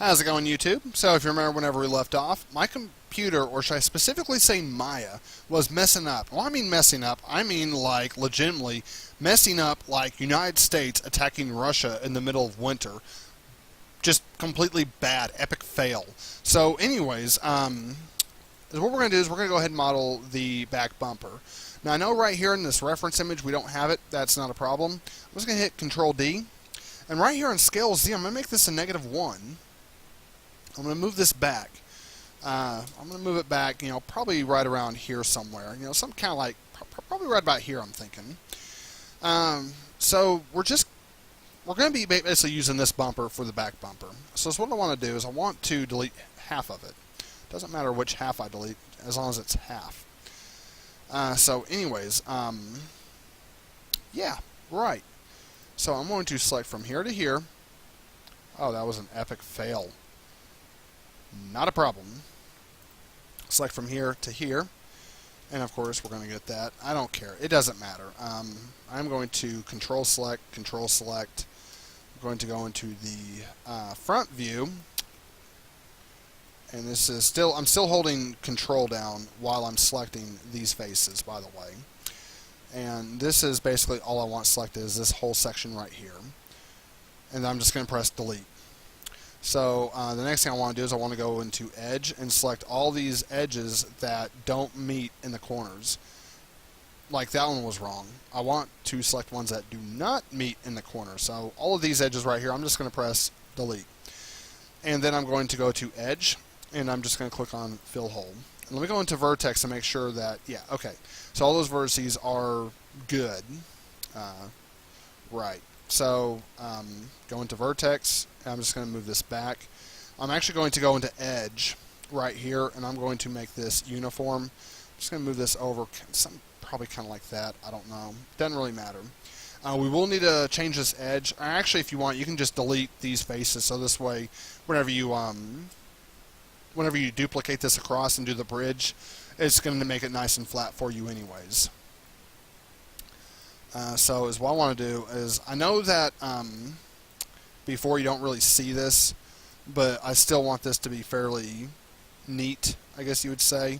How's it going, YouTube? So if you remember whenever we left off, my computer, or should I specifically say Maya, was messing up. Well, I mean messing up. I mean like legitimately messing up like United States attacking Russia in the middle of winter. Just completely bad, epic fail. So anyways, what we're going to do is we're going to go ahead and model the back bumper. Now I know right here in this reference image we don't have it. That's not a problem. I'm just going to hit Control D. And right here on Scale Z, I'm going to make this a -1. I'm going to move this back. I'm going to move it back, probably right around here somewhere. Some kind of like, probably right about here, I'm thinking. So we're going to be basically using this bumper for the back bumper. So what I want to do is I want to delete half of it. Doesn't matter which half I delete, as long as it's half. So anyways, yeah, right. So I'm going to select from here to here. Oh, that was an epic fail. Not a problem. Select from here to here. And of course, we're going to get that. I don't care. It doesn't matter. I'm going to Control Select. I'm going to go into the front view. And this is still, I'm still holding Control down while I'm selecting these faces, by the way. And this is basically all I want selected is this whole section right here. And I'm just going to press Delete. So the next thing I want to do is I want to go into Edge and select all these edges that don't meet in the corners. Like that one was wrong. I want to select ones that do not meet in the corner. So all of these edges right here, I'm just going to press Delete. And then I'm going to go to Edge, and I'm just going to click on Fill Hole. And let me go into Vertex and make sure that, yeah, okay. So all those vertices are good. Right. So go into Vertex. I'm just going to move this back. I'm actually going to go into Edge right here, and I'm going to make this uniform. I'm just going to move this over, probably kind of like that. I don't know. Doesn't really matter. We will need to change this edge. Actually, if you want, you can just delete these faces. So this way, whenever you duplicate this across and do the bridge, it's going to make it nice and flat for you anyways. So what I want to do is, I know that before you don't really see this, but I still want this to be fairly neat, I guess you would say.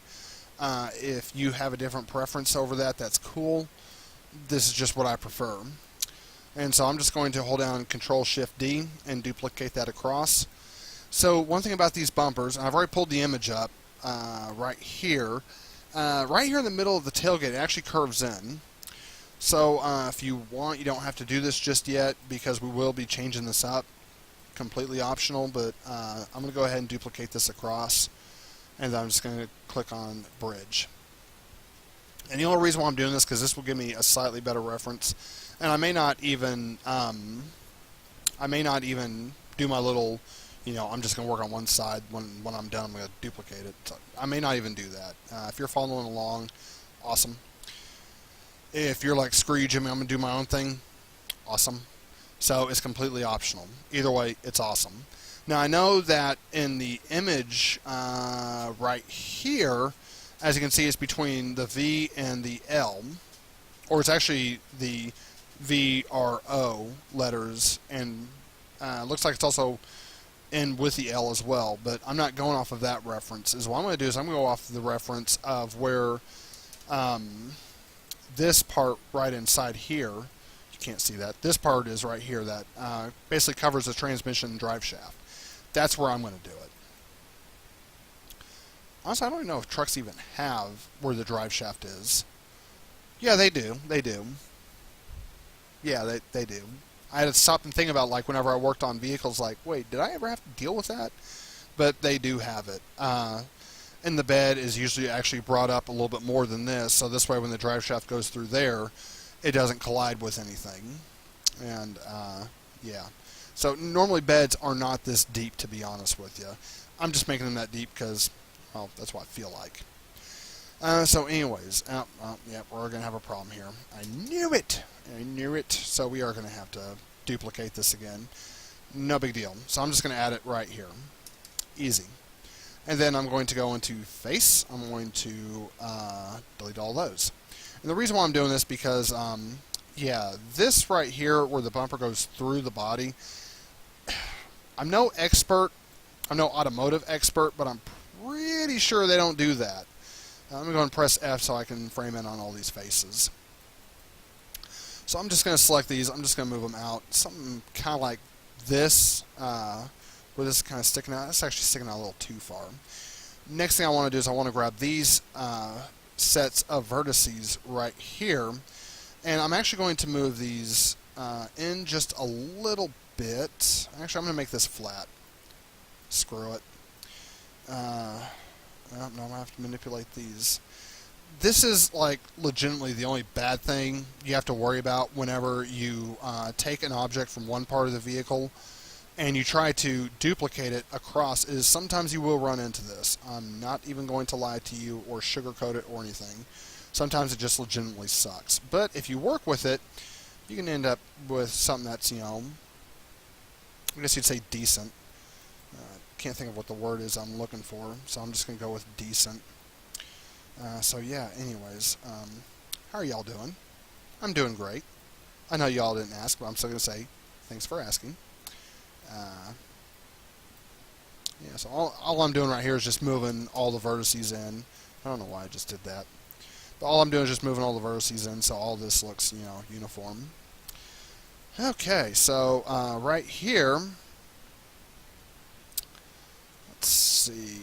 If you have a different preference over that, that's cool. This is just what I prefer. And so I'm just going to hold down Control-Shift-D and duplicate that across. So one thing about these bumpers, and I've already pulled the image up right here. Right here in the middle of the tailgate, it actually curves in. So if you want, you don't have to do this just yet because we will be changing this up. Completely optional, but I'm going to go ahead and duplicate this across, and I'm just going to click on Bridge. And the only reason why I'm doing this is because this will give me a slightly better reference, and I may not even do my little, I'm just going to work on one side. When I'm done, I'm going to duplicate it. So I may not even do that. If you're following along, awesome. If you're like, screw you, Jimmy, I'm going to do my own thing, awesome. So it's completely optional. Either way, it's awesome. Now I know that in the image right here, as you can see, it's between the V and the L, or it's actually the VRO letters, and looks like it's also in with the L as well, but I'm not going off of that reference. What I'm going to do is I'm going to go off the reference of where this part right inside here, you can't see that, this part is right here that basically covers the transmission drive shaft. That's where I'm going to do it. Honestly, I don't even know if trucks even have where the drive shaft is. Yeah, they do. They do. Yeah, they do. I had to stop and think about, like, whenever I worked on vehicles, like, wait, did I ever have to deal with that? But they do have it. And the bed is usually actually brought up a little bit more than this, so this way when the drive shaft goes through there, it doesn't collide with anything. And, yeah. So normally beds are not this deep, to be honest with you. I'm just making them that deep because, well, that's what I feel like. So anyways, yeah, we're going to have a problem here. I knew it! I knew it! So we are going to have to duplicate this again. No big deal. So I'm just going to add it right here. Easy. And then I'm going to go into Face. I'm going to delete all those. And the reason why I'm doing this because, yeah, this right here where the bumper goes through the body, I'm no expert I'm no automotive expert, but I'm pretty sure they don't do that. I'm going to go and press F so I can frame in on all these faces. So I'm just going to select these. I'm just going to move them out. Something kind of like this, where this is kind of sticking out. It's actually sticking out a little too far. Next thing I want to do is I want to grab these sets of vertices right here, and I'm actually going to move these in just a little bit. Actually, I'm going to make this flat. Screw it. No, I'm going to have to manipulate these. This is like legitimately the only bad thing you have to worry about whenever you take an object from one part of the vehicle and you try to duplicate it across, is sometimes you will run into this. I'm not even going to lie to you or sugarcoat it or anything. Sometimes it just legitimately sucks. But if you work with it, you can end up with something that's, you know, I guess you'd say decent. Can't think of what the word is I'm looking for, so I'm just going to go with decent. So yeah, anyways, how are y'all doing? I'm doing great. I know y'all didn't ask, but I'm still going to say thanks for asking. Yeah, so all I'm doing right here is just moving all the vertices in. I don't know why I just did that. But all I'm doing is just moving all the vertices in so all this looks, you know, uniform. Okay, so right here, let's see.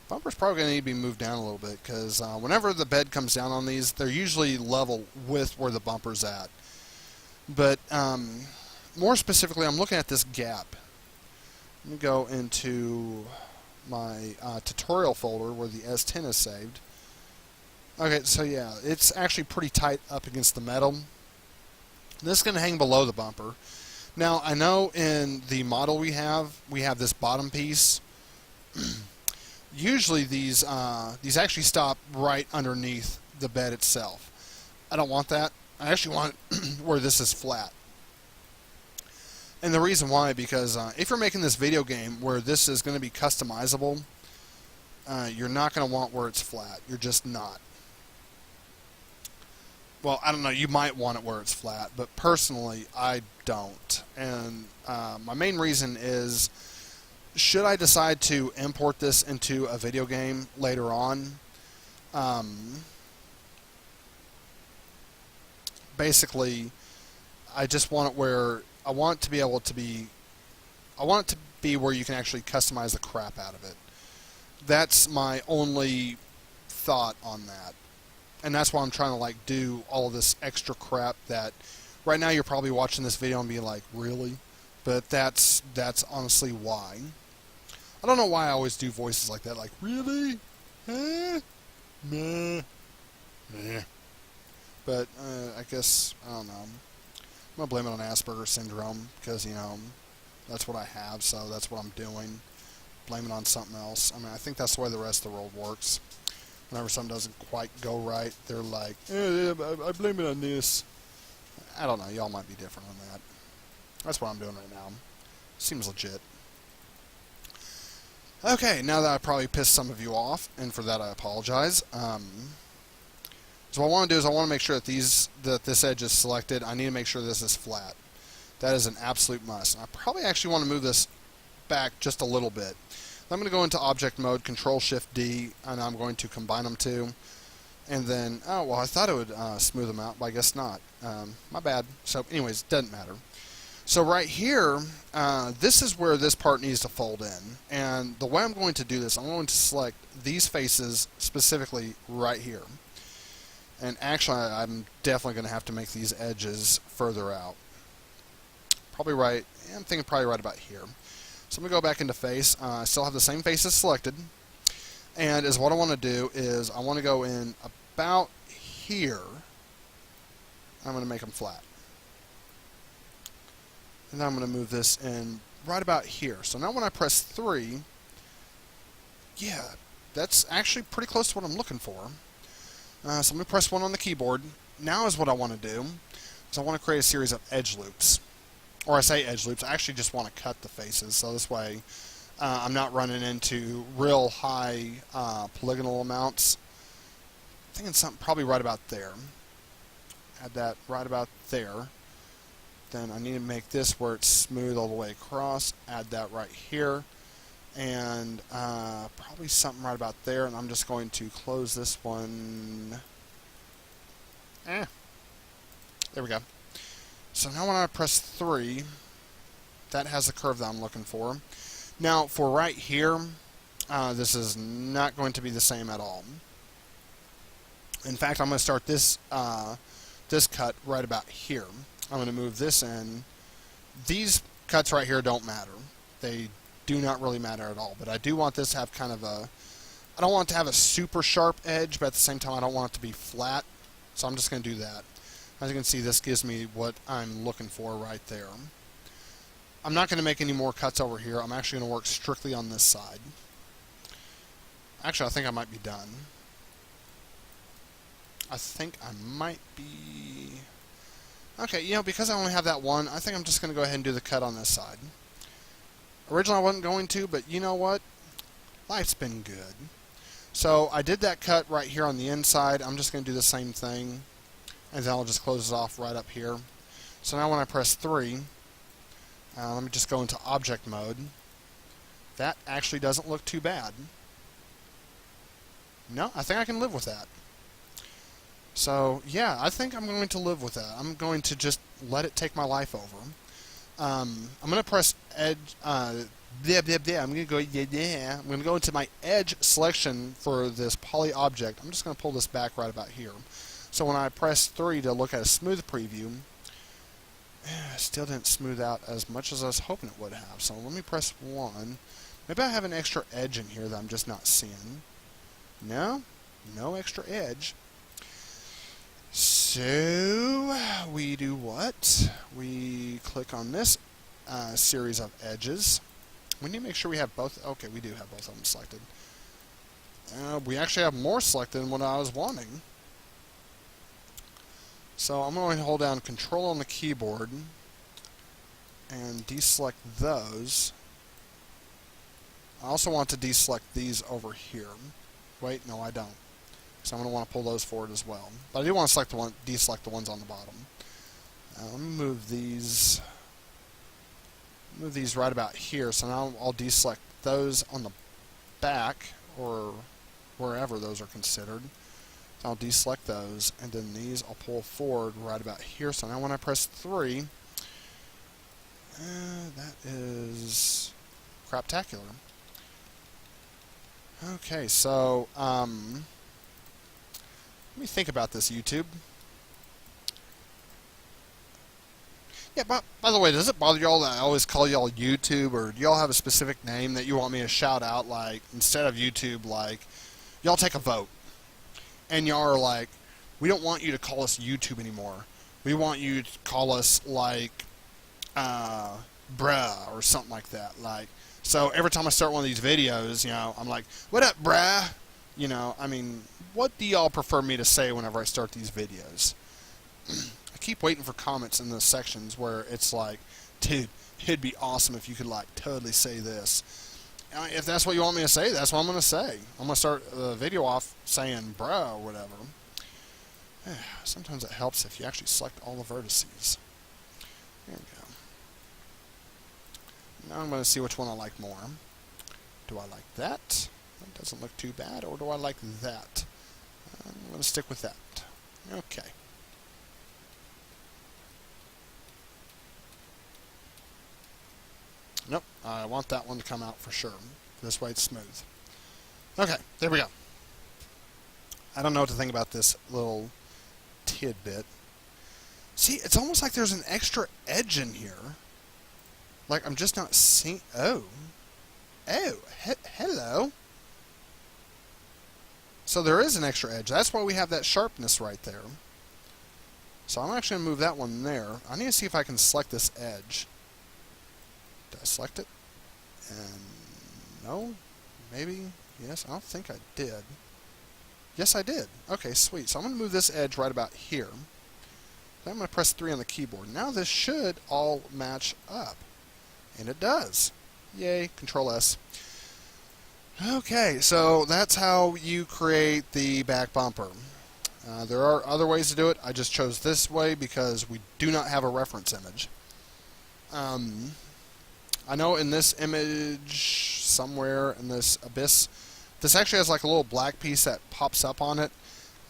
Bumper's probably going to need to be moved down a little bit because whenever the bed comes down on these, they're usually level with where the bumper's at. But more specifically, I'm looking at this gap. Let me go into my tutorial folder where the S10 is saved. Okay, so yeah, it's actually pretty tight up against the metal. This is going to hang below the bumper. Now, I know in the model we have this bottom piece. Usually these actually stop right underneath the bed itself. I don't want that. I actually want it where this is flat. And the reason why, because if you're making this video game where this is going to be customizable, you're not going to want where it's flat. You're just not. Well, I don't know, you might want it where it's flat, but personally, I don't. And my main reason is, should I decide to import this into a video game later on, basically, I just want it where, I want it to be able to be, I want it to be where you can actually customize the crap out of it. That's my only thought on that. And that's why I'm trying to like do all of this extra crap that right now you're probably watching this video and being like, really? But that's honestly why. I don't know why I always do voices like that, like, really? Huh? Nah. Nah. But I guess, I don't know. I'm going to blame it on Asperger's syndrome because, you know, that's what I have, so that's what I'm doing. Blame it on something else. I mean, I think that's the way the rest of the world works. Whenever something doesn't quite go right, they're like, I blame it on this. I don't know. Y'all might be different on that. That's what I'm doing right now. Seems legit. Okay, now that I probably pissed some of you off, and for that I apologize. So what I want to do is I want to make sure that this edge is selected. I need to make sure this is flat. That is an absolute must. I probably actually want to move this back just a little bit. I'm going to go into object mode, Control-Shift-D, and I'm going to combine them two. And then, oh, well, I thought it would smooth them out, but I guess not. My bad. So, anyways, doesn't matter. So right here, this is where this part needs to fold in. And the way I'm going to do this, I'm going to select these faces specifically right here. And actually, I'm definitely going to have to make these edges further out. Probably right, I'm thinking probably right about here. So I'm going to go back into face. I still have the same faces selected. And as what I want to do is I want to go in about here. I'm going to make them flat. And then I'm going to move this in right about here. So now when I press 3, yeah, that's actually pretty close to what I'm looking for. So I'm going to press 1 on the keyboard. Now is what I want to do. Is I want to create a series of edge loops. Or I say edge loops, I actually just want to cut the faces, so this way I'm not running into real high polygonal amounts. I'm thinking something probably right about there. Add that right about there. Then I need to make this where it's smooth all the way across. Add that right here. And probably something right about there. And I'm just going to close this one. There we go. So now when I press 3, that has the curve that I'm looking for. Now for right here, this is not going to be the same at all. In fact, I'm going to start this this cut right about here. I'm going to move this in. These cuts right here don't matter. They do not really matter at all. But I do want this to have kind of a... I don't want it to have a super sharp edge, but at the same time I don't want it to be flat. So I'm just going to do that. As you can see, this gives me what I'm looking for right there. I'm not going to make any more cuts over here. I'm actually going to work strictly on this side. Actually, I think I might be done. I think I might be... Okay, you know, because I only have that one, I think I'm just going to go ahead and do the cut on this side. Originally I wasn't going to, but you know what? Life's been good. So I did that cut right here on the inside. I'm just going to do the same thing. And then I'll just close it off right up here. So now when I press 3, let me just go into object mode. That actually doesn't look too bad. No, I think I can live with that. So, yeah, I think I'm going to live with that. I'm going to just let it take my life over. I'm going to press edge, I'm going to go, I'm going to go into my edge selection for this poly object. I'm just going to pull this back right about here. So when I press 3 to look at a smooth preview, it still didn't smooth out as much as I was hoping it would have. So let me press 1. Maybe I have an extra edge in here that I'm just not seeing. No, no extra edge. So we do what? We click on this series of edges. We need to make sure we have both. Okay, we do have both of them selected. We actually have more selected than what I was wanting. So I'm going to hold down Control on the keyboard and deselect those. I also want to deselect these over here. Wait, no, I don't. So I'm going to want to pull those forward as well. But I do want to select deselect the ones on the bottom. Let me move these right about here. So now I'll deselect those on the back or wherever those are considered. So I'll deselect those, and then these I'll pull forward right about here. So now when I press 3, that is craptacular. Okay, so let me think about this, YouTube. Yeah, by the way, does it bother y'all that I always call y'all YouTube, or do y'all have a specific name that you want me to shout out? Like, instead of YouTube, like, y'all take a vote. And y'all are like, we don't want you to call us YouTube anymore. We want you to call us, like, bruh, or something like that. Like, so every time I start one of these videos, you know, I'm like, what up, bruh? You know, I mean, what do y'all prefer me to say whenever I start these videos? I keep waiting for comments in the sections where it's like, dude, it'd be awesome if you could, like, totally say this. If that's what you want me to say, that's what I'm going to say. I'm going to start the video off saying bruh or whatever. Sometimes it helps if you actually select all the vertices. There we go. Now I'm going to see which one I like more. Do I like that? That doesn't look too bad. Or do I like that? I'm going to stick with that. Okay. Nope, I want that one to come out for sure. This way it's smooth. Okay, there we go. I don't know what to think about this little tidbit. See, it's almost like there's an extra edge in here. Like, I'm just not seeing... Oh. Oh, hello. So there is an extra edge. That's why we have that sharpness right there. So I'm actually going to move that one there. I need to see if I can select this edge. Did I select it? And no? Maybe? Yes? I don't think I did. Yes, I did. Okay, sweet. So I'm going to move this edge right about here. Then I'm going to press 3 on the keyboard. Now this should all match up. And it does. Yay. Control S. Okay, so that's how you create the back bumper. There are other ways to do it. I just chose this way because we do not have a reference image. I know in this image, somewhere in this abyss, this actually has like a little black piece that pops up on it.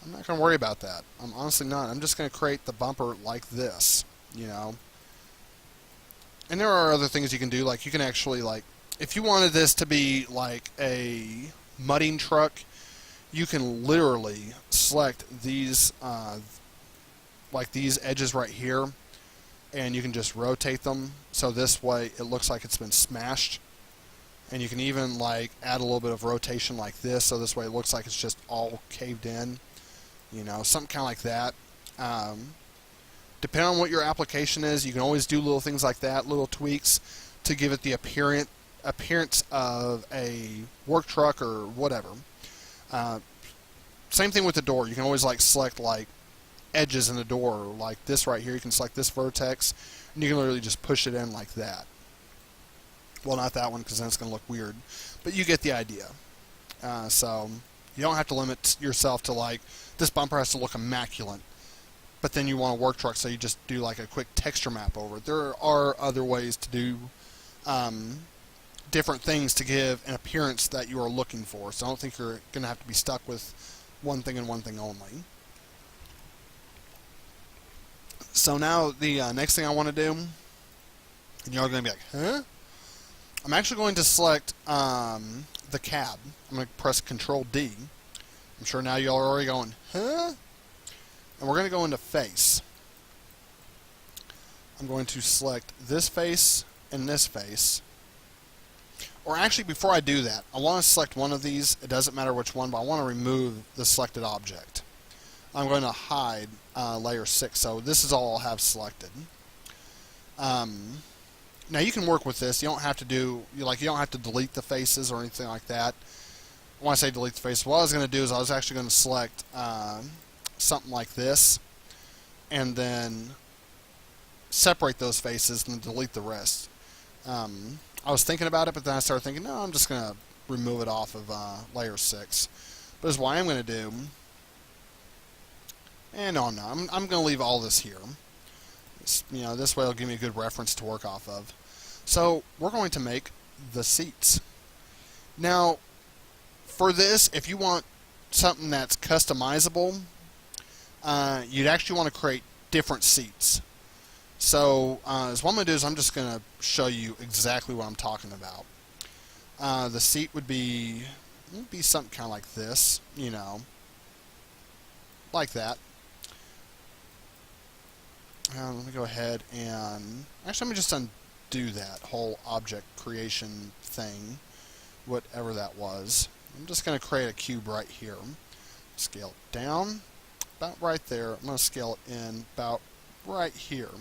I'm not going to worry about that. I'm honestly not. I'm just going to create the bumper like this, you know. And there are other things you can do, like you can actually, like, if you wanted this to be like a mudding truck, you can literally select these, like these edges right here, and you can just rotate them so this way it looks like it's been smashed. And you can even like add a little bit of rotation like this, so this way it looks like it's just all caved in, you know, something kind of like that. Depending on what your application is, you can always do little things like that, little tweaks to give it the appearance of a work truck or whatever. Same thing with the door. You can always like select like edges in the door, like this right here. You can select this vertex, and you can literally just push it in like that. Well, not that one, because then it's going to look weird, but you get the idea. So you don't have to limit yourself to like this bumper has to look immaculate, but then you want a work truck, so you just do like a quick texture map over it. There are other ways to do different things to give an appearance that you are looking for. So I don't think you're going to have to be stuck with one thing and one thing only. So now the next thing I want to do, and you're going to be like, huh? I'm actually going to select the cab. I'm going to press Control D. I'm sure now y'all are already going, huh? And we're going to go into face. I'm going to select this face and this face. Or actually, before I do that, I want to select one of these. It doesn't matter which one, but I want to remove the selected object. I'm going to hide layer 6, so this is all I'll have selected. Now you can work with this. You don't have to do you don't have to delete the faces or anything like that. When I say delete the face, what I was going to do is I was actually going to select something like this, and then separate those faces and delete the rest. I was thinking about it, but then I started thinking, no, I'm just going to remove it off of layer 6. But this is what I'm going to do. And no, I'm not. I'm going to leave all this here. You know, this way it'll give me a good reference to work off of. So we're going to make the seats. Now, for this, if you want something that's customizable, you'd actually want to create different seats. So what I'm going to do is I'm just going to show you exactly what I'm talking about. The seat would be something kind of like this, you know, like that. Let me go ahead and actually let me just undo that whole object creation thing, whatever that was. I'm just going to create a cube right here. Scale it down about right there. I'm going to scale it in about right here.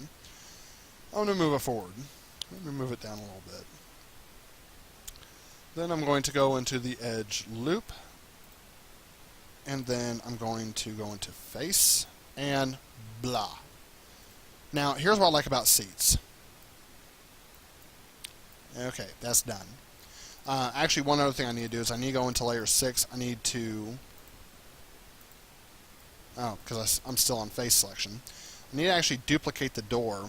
I'm going to move it forward. Let me move it down a little bit. Then I'm going to go into the edge loop, and then I'm going to go into face and blah. Now, here's what I like about seats. Okay, that's done. Actually, one other thing I need to do is I need to go into layer 6. I need to... Oh, because I'm still on face selection. I need to actually duplicate the door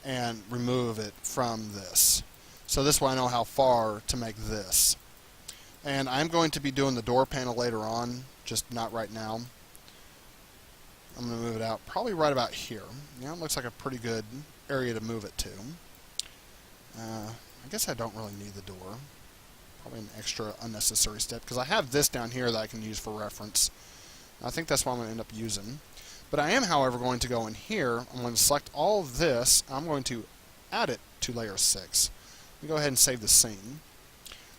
and remove it from this. So this way I know how far to make this. And I'm going to be doing the door panel later on, just not right now. I'm going to move it out probably right about here. Yeah, it looks like a pretty good area to move it to. I guess I don't really need the door. Probably an extra unnecessary step, because I have this down here that I can use for reference. I think that's what I'm going to end up using. But I am, however, going to go in here. I'm going to select all of this. I'm going to add it to layer 6. Let me go ahead and save the scene.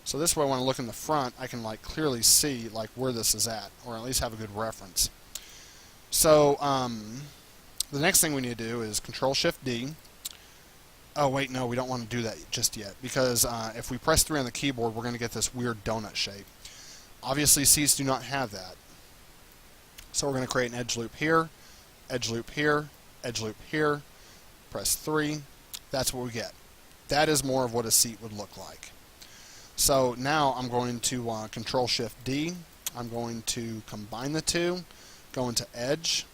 So this way, when I look in the front, I can clearly see where this is at, or at least have a good reference. So the next thing we need to do is Control-Shift-D. Oh wait, no, we don't want to do that just yet, because if we press 3 on the keyboard, we're going to get this weird donut shape. Obviously, seats do not have that. So we're going to create an edge loop here, edge loop here, edge loop here, press 3. That's what we get. That is more of what a seat would look like. So now I'm going to Control-Shift-D. I'm going to combine the two, go into Edge.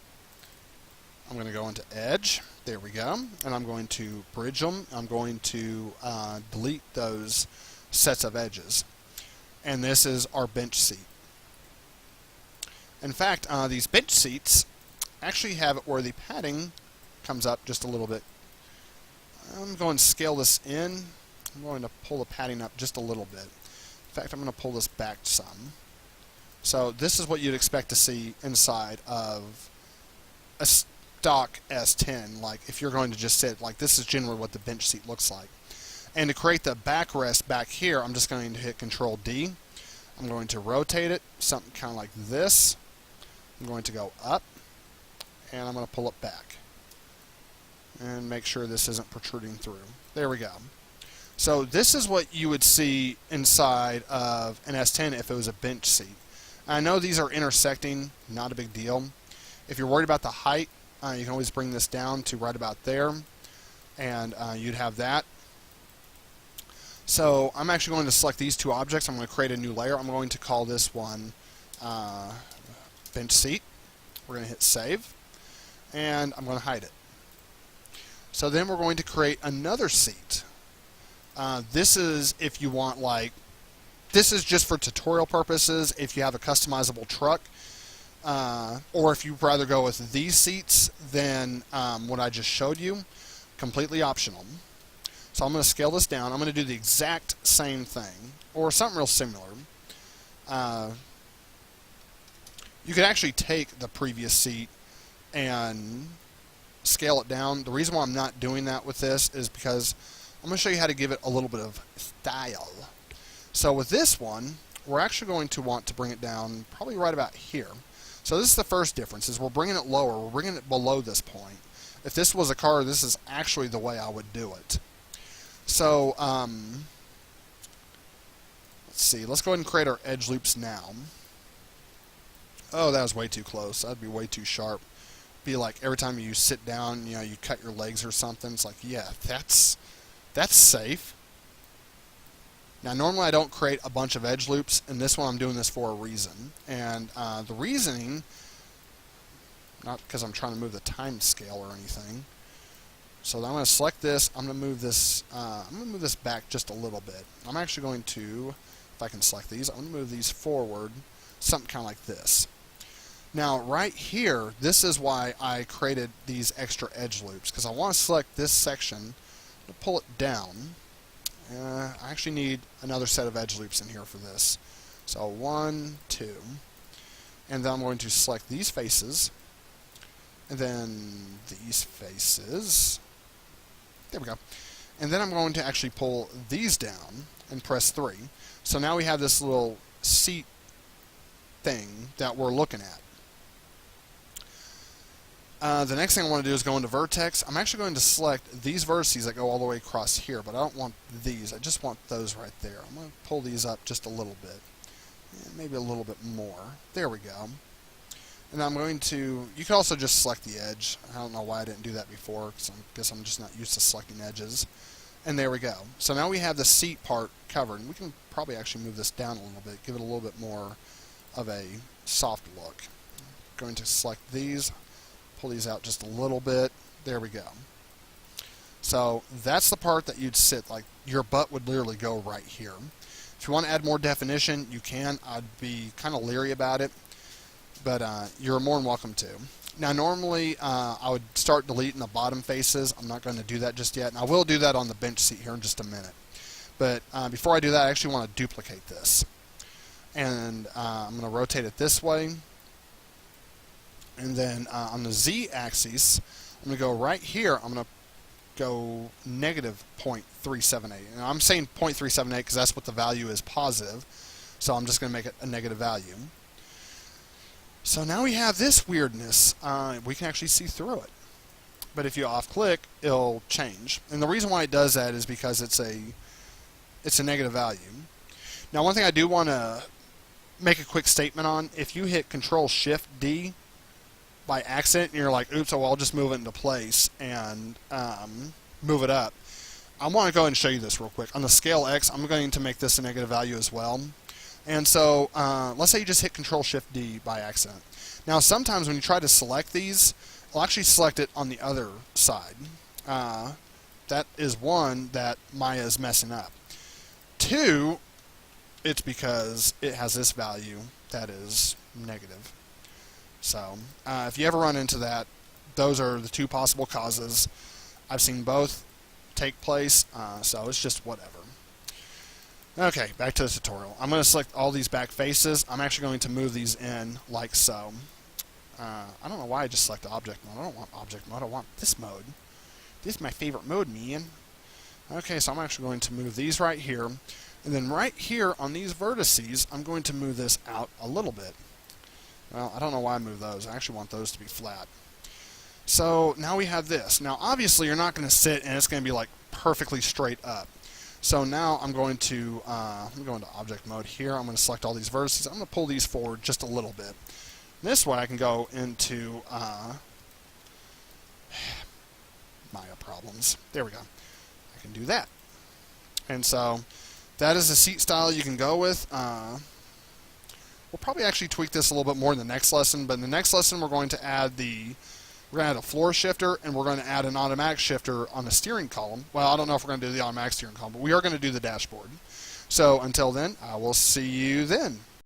I'm going to go into Edge. There we go. And I'm going to bridge them. I'm going to delete those sets of edges. And this is our bench seat. In fact, these bench seats actually have it where the padding comes up just a little bit. I'm going to scale this in. I'm going to pull the padding up just a little bit. In fact, I'm going to pull this back some. So this is what you'd expect to see inside of a stock S10. Like if you're going to just sit, like this is generally what the bench seat looks like. And to create the backrest back here, I'm just going to hit Control D. I'm going to rotate it, something kind of like this. I'm going to go up, and I'm going to pull it back. And make sure this isn't protruding through. There we go. So this is what you would see inside of an S10 if it was a bench seat. I know these are intersecting, not a big deal. If you're worried about the height, you can always bring this down to right about there, and you'd have that. So I'm actually going to select these two objects. I'm going to create a new layer. I'm going to call this one bench seat. We're going to hit save, and I'm going to hide it. So then we're going to create another seat. This is if you want, like, this is just for tutorial purposes if you have a customizable truck, or if you'd rather go with these seats than what I just showed you, completely optional. So I'm going to scale this down. I'm going to do the exact same thing, or something real similar. You could actually take the previous seat and scale it down. The reason why I'm not doing that with this is because I'm going to show you how to give it a little bit of style. So with this one, we're actually going to want to bring it down probably right about here. So this is the first difference, is we're bringing it lower. We're bringing it below this point. If this was a car, this is actually the way I would do it. So, let's see. Let's go ahead and create our edge loops now. Oh, that was way too close. That'd be way too sharp. Be like every time you sit down, you know, you cut your legs or something. It's like, yeah, that's safe. Now, normally I don't create a bunch of edge loops. In this one, I'm doing this for a reason. And the reasoning, not because I'm trying to move the time scale or anything. So I'm going to select this. I'm going to move this. I'm going to move this back just a little bit. I'm actually going to, if I can select these, I'm going to move these forward, something kind of like this. Now, right here, this is why I created these extra edge loops, because I want to select this section, to pull it down. I actually need another set of edge loops in here for this. So 1, 2, and then I'm going to select these faces, and then these faces. There we go. And then I'm going to actually pull these down and press 3. So now we have this little seat thing that we're looking at. The next thing I want to do is go into vertex. I'm actually going to select these vertices that go all the way across here, but I don't want these. I just want those right there. I'm going to pull these up just a little bit. Maybe a little bit more. There we go. And I'm going to, you can also just select the edge. I don't know why I didn't do that before, because I guess I'm just not used to selecting edges. And there we go. So now we have the seat part covered. And we can probably actually move this down a little bit, give it a little bit more of a soft look. I'm going to select these, pull these out just a little bit. There we go. So that's the part that you'd sit, like your butt would literally go right here. If you want to add more definition, you can. I'd be kind of leery about it, but you're more than welcome to. Now, normally I would start deleting the bottom faces. I'm not going to do that just yet, and I will do that on the bench seat here in just a minute. But before I do that, I actually want to duplicate this. And I'm going to rotate it this way. And then on the z-axis, I'm going to go right here. I'm going to go negative 0.378. And I'm saying 0.378 because that's what the value is positive. So I'm just going to make it a negative value. So now we have this weirdness. We can actually see through it. But if you off-click, it'll change. And the reason why it does that is because it's a negative value. Now, one thing I do want to make a quick statement on, if you hit Control-Shift-D by accident and you're like, oops, oh, I'll just move it into place and move it up, I want to go ahead and show you this real quick. On the scale X, I'm going to make this a negative value as well. And so let's say you just hit Control-Shift-D by accident. Now, sometimes when you try to select these, I'll actually select it on the other side. That is one, that Maya is messing up. Two, it's because it has this value that is negative. So if you ever run into that, those are the two possible causes. I've seen both take place, so it's just whatever. Okay, back to the tutorial. I'm going to select all these back faces. I'm actually going to move these in like so. I don't know why I just select object mode. I don't want object mode. I want this mode. This is my favorite mode, man. Okay, so I'm actually going to move these right here. And then right here on these vertices, I'm going to move this out a little bit. Well, I don't know why I moved those. I actually want those to be flat. So now we have this. Now, obviously, you're not going to sit and it's going to be like perfectly straight up. So now I'm going to go into object mode here. I'm going to select all these vertices. I'm going to pull these forward just a little bit. This way I can go into Maya problems. There we go. I can do that. And so that is a seat style you can go with. We'll probably actually tweak this a little bit more in the next lesson, but in the next lesson we're going to add a floor shifter, and we're going to add an automatic shifter on the steering column. Well, I don't know if we're going to do the automatic steering column, but we are going to do the dashboard. So until then, I will see you then.